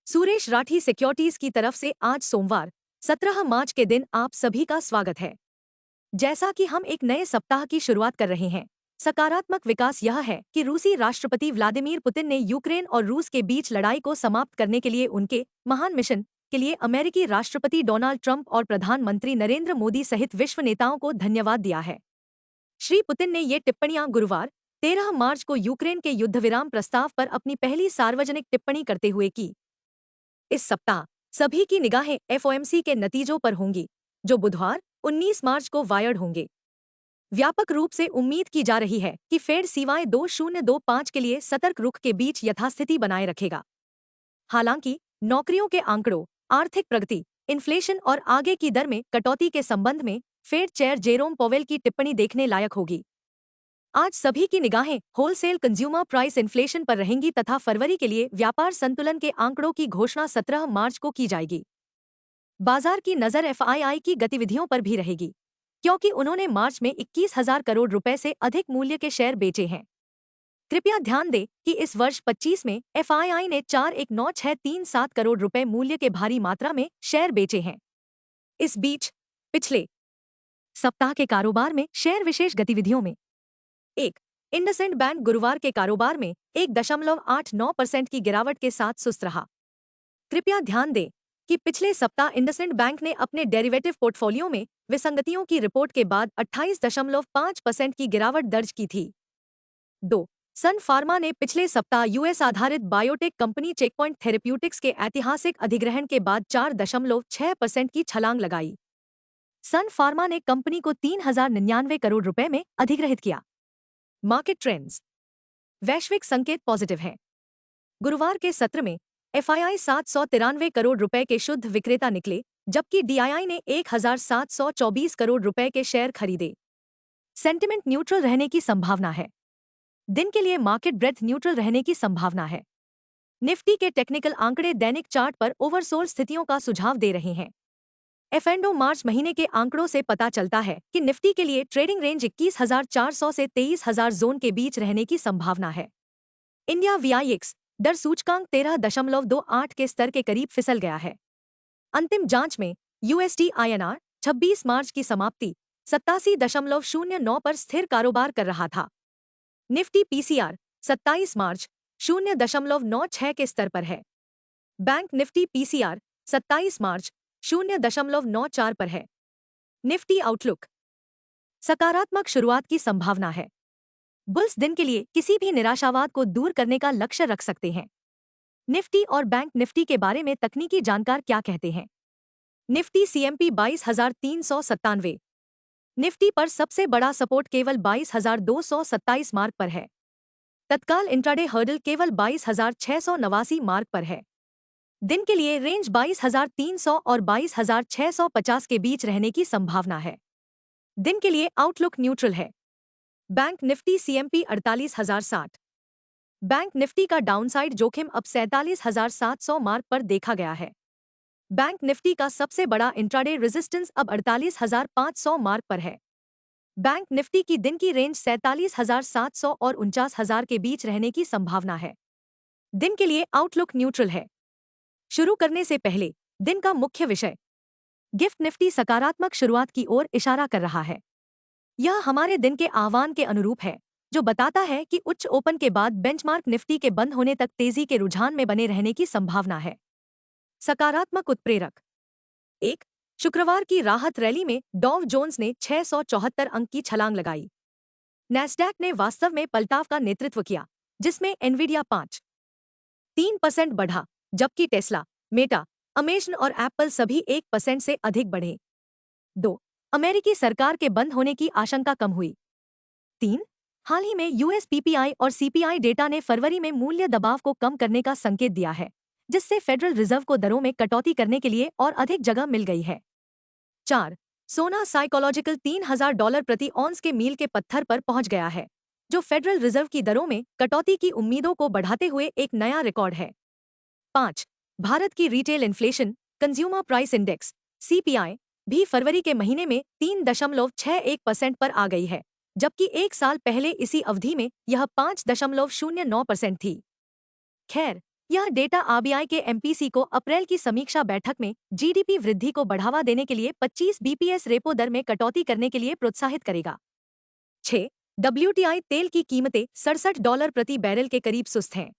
Suresh Rathi securities की तरफ से आज सोमवार 17 मार्च के दिन आप सभी का स्वागत है। जैसा कि हम एक नए सप्ताह की शुरुआत कर रहे हैं, सकारात्मक विकास यह है कि रूसी राष्ट्रपति व्लादिमीर पुतिन ने यूक्रेन और रूस के बीच लड़ाई को समाप्त करने के लिए उनके महान मिशन के लिए अमेरिकी राष्ट्रपति डोनाल्ड ट्रंप और प्रधानमंत्री नरेंद्र मोदी सहित विश्व नेताओं को धन्यवाद दिया है। श्री पुतिन ने ये टिप्पणियां गुरुवार 13 मार्च को यूक्रेन के युद्धविराम प्रस्ताव पर अपनी पहली सार्वजनिक टिप्पणी करते हुए की। इस सप्ताह सभी की निगाहें एफओएमसी के नतीजों पर होंगी, जो बुधवार 19 मार्च को वायर्ड होंगे। व्यापक रूप से उम्मीद की जा रही है कि फेड सीवाएं 2025 के लिए सतर्क रुख के बीच यथास्थिति बनाए रखेगा। हालांकि नौकरियों के आंकड़ों, आर्थिक प्रगति, इन्फ्लेशन और आगे की दर में कटौती के संबंध में फेड चेयर जेरोम पोवेल की टिप्पणी देखने लायक होगी। आज सभी की निगाहें होलसेल कंज्यूमर प्राइस इन्फ्लेशन पर रहेंगी तथा फरवरी के लिए व्यापार संतुलन के आंकड़ों की घोषणा 17 मार्च को की जाएगी। बाजार की नजर एफआईआई की गतिविधियों पर भी रहेगी, क्योंकि उन्होंने मार्च में 21,000 करोड़ रुपए से अधिक मूल्य के शेयर बेचे हैं। कृपया ध्यान दें कि इस वर्ष 25 में एफआईआई ने 4,19,637 करोड़ रुपए मूल्य के भारी मात्रा में शेयर बेचे हैं। इस बीच पिछले सप्ताह के कारोबार में शेयर विशेष गतिविधियों में इंडसइंड बैंक गुरुवार के कारोबार में 1.89% की गिरावट के साथ सुस्त रहा। कृपया ध्यान दें कि पिछले सप्ताह इंडसइंड बैंक ने अपने डेरिवेटिव पोर्टफोलियो में विसंगतियों की रिपोर्ट के बाद 28.5% की गिरावट दर्ज की थी। 2. सन फार्मा ने पिछले सप्ताह यूएस आधारित बायोटेक कंपनी चेकपॉइंट थेरेप्यूटिक्स के ऐतिहासिक अधिग्रहण के बाद 4.6% की छलांग लगाई। सन फार्मा ने कंपनी को 3,099 करोड़ रुपए में अधिग्रहित किया। Market trends. वैश्विक संकेत पॉजिटिव हैं। गुरुवार के सत्र में एफआईआई 793 करोड़ रुपए के शुद्ध विक्रेता निकले, जबकि डीआईआई ने 1,724 करोड़ रुपए के शेयर खरीदे। सेंटिमेंट न्यूट्रल रहने की संभावना है। दिन के लिए मार्केट ब्रेथ न्यूट्रल रहने की संभावना है। निफ्टी के टेक्निकल आंकड़े दैनिक चार्ट पर ओवरसोल्ड स्थितियों का सुझाव दे रहे हैं। एफएंडो मार्च महीने के आंकड़ों से पता चलता है कि निफ्टी के लिए ट्रेडिंग रेंज 21,400 से 23,000 जोन के बीच रहने की संभावना है। इंडिया वीआईएक्स दर सूचकांक 13.28 के स्तर के करीब फिसल गया है। अंतिम जांच में यूएसडी आईएनआर 26 मार्च की समाप्ति 87.09 पर स्थिर कारोबार कर रहा था। निफ्टी पीसीआर 27 मार्च 0.96 के स्तर पर है। बैंक निफ्टी पीसीआर 27 मार्च 0.94 पर है। Nifty outlook. सकारात्मक शुरुआत की संभावना है। बुल्स दिन के लिए किसी भी निराशावाद को दूर करने का लक्ष्य रख सकते हैं। निफ्टी और बैंक निफ्टी के बारे में तकनीकी जानकार क्या कहते हैं। Nifty CMP 22,397। निफ्टी पर सबसे बड़ा सपोर्ट केवल 22,227 मार्क पर है। तत्काल इंट्राडे हर्डल केवल 22,689 मार्क पर है। दिन के लिए रेंज 22,300 और 22,650 के बीच रहने की संभावना है। दिन के लिए आउटलुक न्यूट्रल है। Bank Nifty CMP 48,060। Bank Nifty का डाउनसाइड जोखिम अब 47,700 मार्क पर देखा गया है। बैंक निफ्टी का सबसे बड़ा इंट्राडे रेजिस्टेंस अब 48,500 मार्क पर है। बैंक निफ्टी की दिन की रेंज 47,700 और 49,000 के बीच रहने की संभावना है। दिन के लिए आउटलुक न्यूट्रल है। शुरू करने से पहले दिन का मुख्य विषय। गिफ्ट निफ्टी सकारात्मक शुरुआत की ओर इशारा कर रहा है। यह हमारे दिन के आह्वान के अनुरूप है, जो बताता है कि उच्च ओपन के बाद बेंचमार्क निफ्टी के बंद होने तक तेजी के रुझान में बने रहने की संभावना है। सकारात्मक उत्प्रेरक। 1. शुक्रवार की राहत रैली में डॉव जोन्स ने 674 अंक की छलांग लगाई। नैस्डैक ने वास्तव में पलटाव का नेतृत्व किया, जिसमें एनवीडिया 5.3% बढ़ा, जबकि टेस्ला, मेटा, अमेज़न और एप्पल सभी 1% से अधिक बढ़े। 2. अमेरिकी सरकार के बंद होने की आशंका कम हुई। 3. हाल ही में यूएस पीपीआई और सीपीआई डेटा ने फरवरी में मूल्य दबाव को कम करने का संकेत दिया है, जिससे फेडरल रिजर्व को दरों में कटौती करने के लिए और अधिक जगह मिल गई है। 4. सोना साइकोलॉजिकल $3,000 प्रति ऑन्स के मील के पत्थर पर पहुंच गया है, जो फेडरल रिजर्व की दरों में कटौती की उम्मीदों को बढ़ाते हुए एक नया रिकॉर्ड है। 5. भारत की retail inflation consumer price index CPI भी फरवरी के महीने में 3.61% पर आ गई है, जबकि एक साल पहले इसी अवधि में यह 5.09% थी। खैर, यह डेटा आरबीआई के एमपीसी को अप्रैल की समीक्षा बैठक में जीडीपी वृद्धि को बढ़ावा देने के लिए 25 बीपीएस रेपो दर में कटौती करने के लिए प्रोत्साहित करेगा। 6. डब्ल्यूटीआई तेल की कीमतें $67 प्रति बैरल के करीब सुस्त हैं।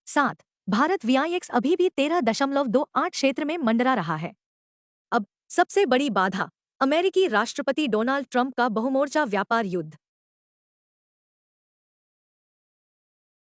7. भारत वीआईएक्स अभी भी 13.28 क्षेत्र में मंडरा रहा है। अब सबसे बड़ी बाधा, अमेरिकी राष्ट्रपति डोनाल्ड ट्रंप का बहुमोर्चा व्यापार युद्ध।